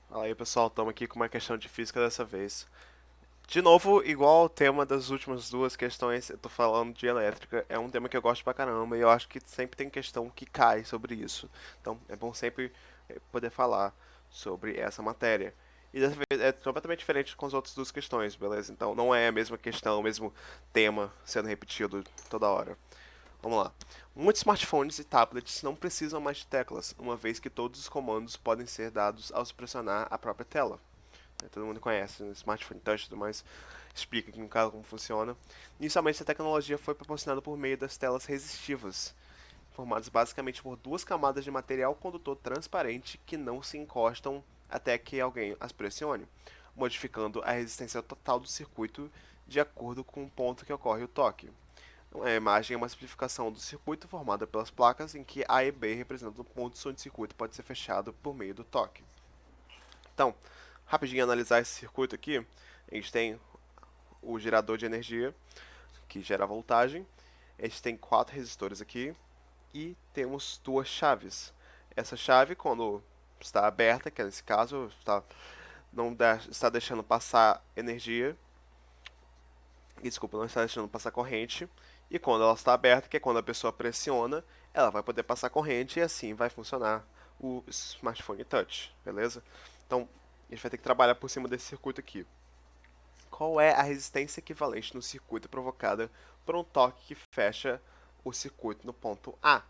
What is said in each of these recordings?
Fala aí, pessoal, estamos aqui com uma questão de física dessa vez. De novo, igual ao tema das últimas duas questões, eu tô falando de elétrica. É um tema que eu gosto pra caramba e eu acho que sempre tem questão que cai sobre isso. Então, é bom sempre poder falar sobre essa matéria. E dessa vez é completamente diferente com as outras duas questões, beleza? Então, não é a mesma questão, o mesmo tema sendo repetido toda hora. Vamos lá. Muitos smartphones e tablets não precisam mais de teclas, uma vez que todos os comandos podem ser dados ao se pressionar a própria tela. Todo mundo conhece, né? Smartphone touch e tudo mais. Explica aqui no caso como funciona. Inicialmente, a tecnologia foi proporcionada por meio das telas resistivas, formadas basicamente por duas camadas de material condutor transparente que não se encostam até que alguém as pressione, modificando a resistência total do circuito de acordo com o ponto que ocorre o toque. A imagem é uma simplificação do circuito formada pelas placas em que A e B representam pontos onde o circuito pode ser fechado por meio do toque. Então, rapidinho analisar esse circuito aqui, a gente tem o gerador de energia, que gera voltagem, a gente tem quatro resistores aqui e temos duas chaves. Essa chave, quando está aberta, que é nesse caso não está deixando passar energia, desculpa, não está deixando passar corrente, e quando ela está aberta, que é quando a pessoa pressiona, ela vai poder passar corrente e assim vai funcionar o smartphone touch, beleza? Então, a gente vai ter que trabalhar por cima desse circuito aqui. Qual é a resistência equivalente no circuito provocada por um toque que fecha o circuito no ponto A?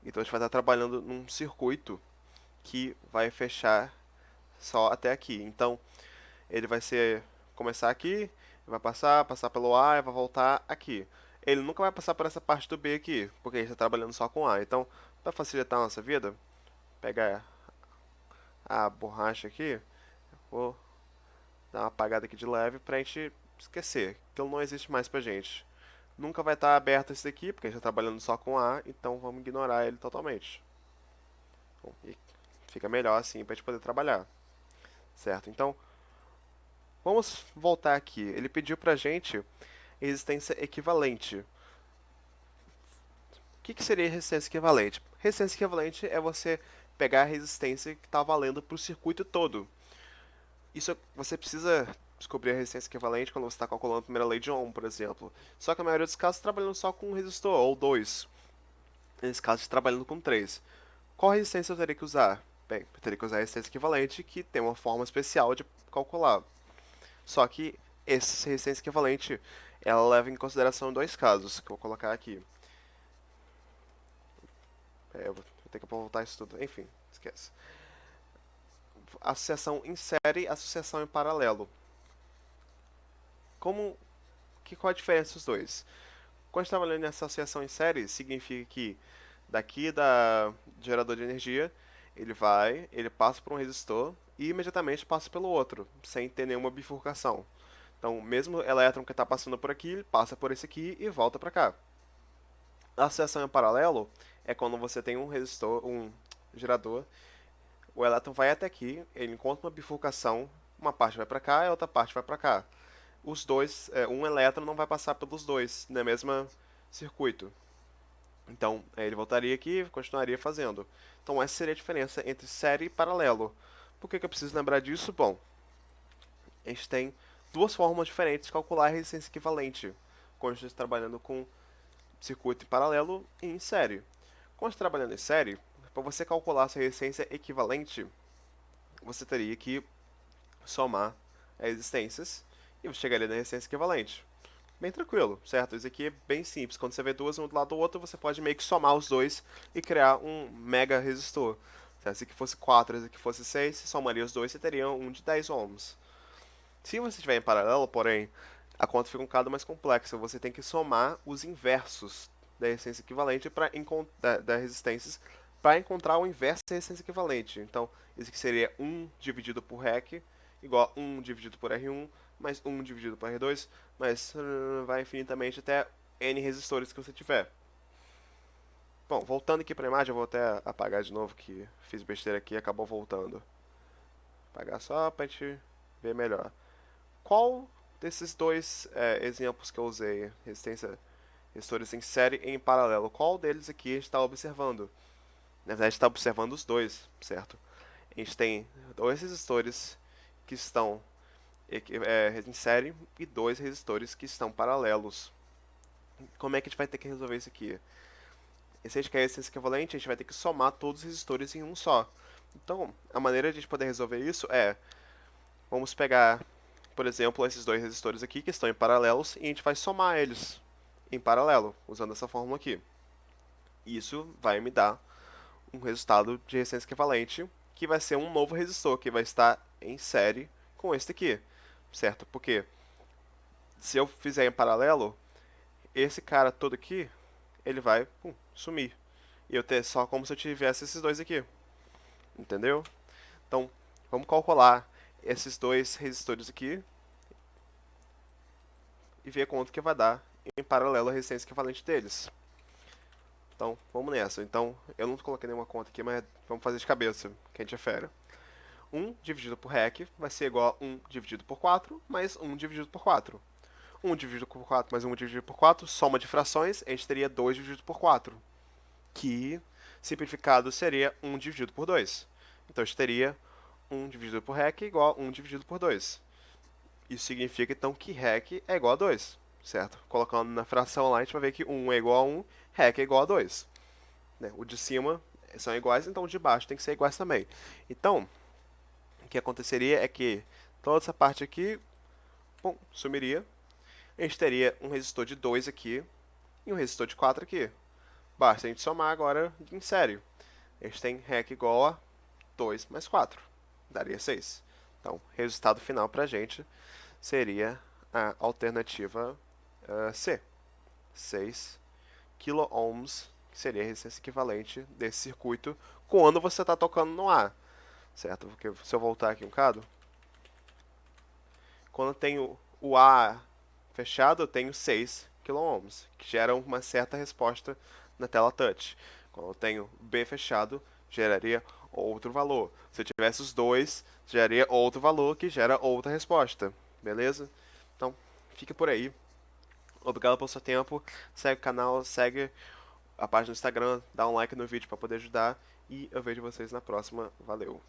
Então a gente vai estar trabalhando num circuito que vai fechar só até aqui. Então ele vai começar aqui, vai passar pelo A e vai voltar aqui. Ele nunca vai passar por essa parte do B aqui, porque a gente está trabalhando só com A. Então, para facilitar a nossa vida, pegar a borracha aqui, vou dar uma apagada aqui de leve para a gente esquecer que ele não existe mais pra gente. Nunca vai estar aberto esse daqui, porque a gente está trabalhando só com A, então vamos ignorar ele totalmente. Bom, e fica melhor assim para a gente poder trabalhar, certo? Então, vamos voltar aqui. Ele pediu pra gente resistência equivalente. O que seria resistência equivalente? Resistência equivalente é você pegar a resistência que está valendo para o circuito todo. Isso você precisa descobrir a resistência equivalente quando você está calculando a primeira lei de Ohm, por exemplo. Só que a maioria dos casos está trabalhando só com um resistor ou dois. Nesse caso, está trabalhando com três. Qual resistência eu teria que usar? Bem, eu teria que usar a resistência equivalente, que tem uma forma especial de calcular. Só que essa resistência equivalente, ela leva em consideração dois casos, que eu vou colocar aqui. Eu vou ter que voltar isso tudo. Enfim, esquece. Associação em série, associação em paralelo. Como, qual a diferença dos dois? Quando está trabalhando em associação em série, significa que daqui da gerador de energia, ele passa por um resistor e imediatamente passa pelo outro, sem ter nenhuma bifurcação. Então, mesmo o elétron que está passando por aqui, ele passa por esse aqui e volta para cá. A associação em paralelo é quando você tem um resistor, um gerador, o elétron vai até aqui, ele encontra uma bifurcação, uma parte vai para cá e a outra parte vai para cá. Os dois, um elétron não vai passar pelos dois no mesmo circuito. Então, ele voltaria aqui e continuaria fazendo. Então, essa seria a diferença entre série e paralelo. Por que eu preciso lembrar disso? Bom, a gente tem duas formas diferentes de calcular a resistência equivalente quando a gente está trabalhando com circuito em paralelo e em série. Quando está trabalhando em série, para você calcular a sua resistência equivalente, você teria que somar as resistências e você chegaria na resistência equivalente. Bem tranquilo, certo? Isso aqui é bem simples. Quando você vê duas um do lado do outro, você pode meio que somar os dois e criar um mega resistor. Certo? Se aqui fosse 4 e aqui fosse 6, você somaria os dois e teria um de 10 ohms. Se você estiver em paralelo, porém, a conta fica um bocado mais complexa. Você tem que somar os inversos da resistência equivalente da resistências para encontrar o inverso da resistência equivalente. Então, isso aqui seria 1 dividido por REC igual a 1 dividido por R1 mais 1 dividido por R2, mas vai infinitamente até N resistores que você tiver. Bom, voltando aqui para a imagem, eu vou até apagar de novo que fiz besteira aqui e acabou voltando. Apagar só para a gente ver melhor. Qual desses dois exemplos que eu usei, resistores em série e em paralelo, qual deles aqui está observando? Na verdade, está observando os dois, certo? A gente tem dois resistores que estão em série e dois resistores que estão paralelos. Como é que a gente vai ter que resolver isso aqui? Se a gente quer resistência equivalente, a gente vai ter que somar todos os resistores em um só. Então, a maneira de a gente poder resolver isso é, vamos pegar, por exemplo, esses dois resistores aqui que estão em paralelos e a gente vai somar eles em paralelo, usando essa fórmula aqui. Isso vai me dar um resultado de resistência equivalente, que vai ser um novo resistor, que vai estar em série com este aqui, certo? Porque se eu fizer em paralelo, esse cara todo aqui, ele vai sumir. E eu ter só como se eu tivesse esses dois aqui, entendeu? Então, vamos calcular esses dois resistores aqui e ver quanto que vai dar em paralelo a resistência equivalente deles. Então, vamos nessa. Então, eu não coloquei nenhuma conta aqui, mas vamos fazer de cabeça, que a gente é fera. 1 dividido por REC vai ser igual a 1 dividido por 4 mais 1 dividido por 4. 1 dividido por 4 mais 1 dividido por 4, soma de frações, a gente teria 2 dividido por 4, que simplificado seria 1 dividido por 2. Então a gente teria 1 dividido por REC igual a 1 dividido por 2. Isso significa então que REC é igual a 2, certo? Colocando na fração lá, a gente vai ver que 1 é igual a 1, REC é igual a 2. Né? O de cima são iguais, então o de baixo tem que ser iguais também. Então, o que aconteceria é que toda essa parte aqui, sumiria. A gente teria um resistor de 2 aqui e um resistor de 4 aqui. Basta a gente somar agora em série. A gente tem REC igual a 2 mais 4, daria 6. Então, o resultado final para a gente seria a alternativa C, 6 kΩ, que seria a resistência equivalente desse circuito quando você está tocando no A, certo? Porque se eu voltar aqui um bocado, quando eu tenho o A fechado, eu tenho 6 kΩ, que gera uma certa resposta na tela touch. Quando eu tenho B fechado, geraria outro valor. Se eu tivesse os dois, geraria outro valor que gera outra resposta. Beleza? Então, fica por aí. Obrigado pelo seu tempo. Segue o canal, segue a página do Instagram, dá um like no vídeo para poder ajudar. E eu vejo vocês na próxima. Valeu!